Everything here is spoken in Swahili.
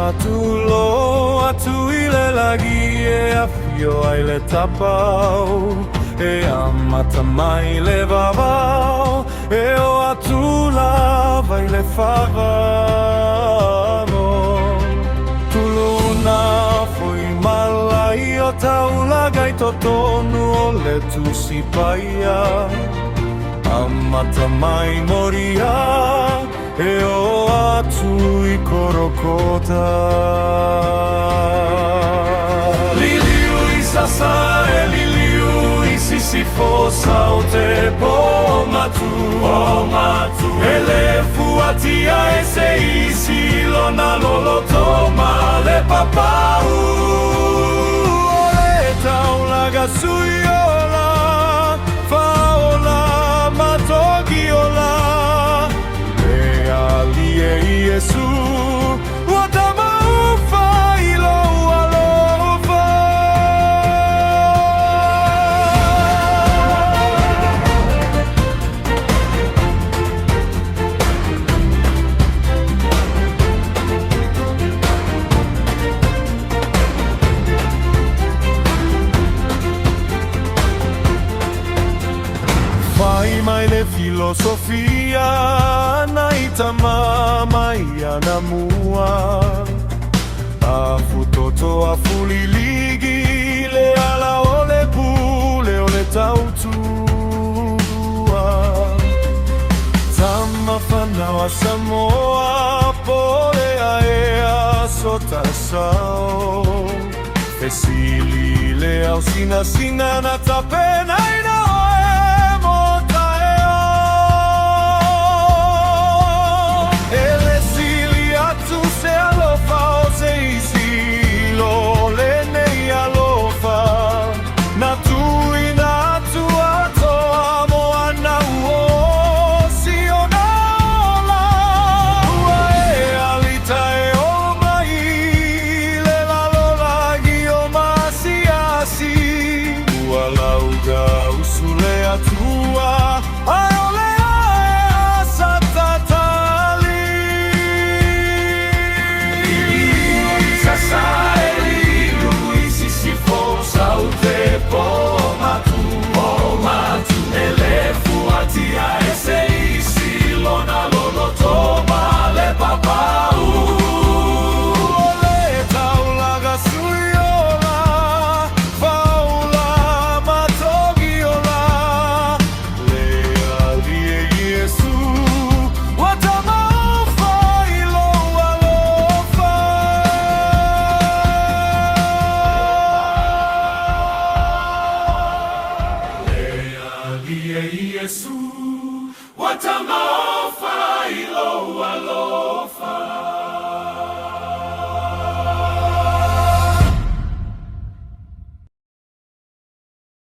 Matulo atu ile lagi e afio ai le tapau e amata mai le vavau e o atu lava i le favamo tuluna foi malai o taulaga i totonu o le tusi paia amata mai moria e o atu i korokota Liliu i sasa e liliu i sisifosa o te pomatu e le fuatia e se isi lona lolotoma le papau e taulaga suiola faola matogiola Yesu watama ilo alofa Fai mai le filosofia naitama na mua Afutoto afuliligi le ala ole pule ole tautua Tama whanau Samoa pole aea sota sao Fesili le au sina na tapena ina Yesu, what a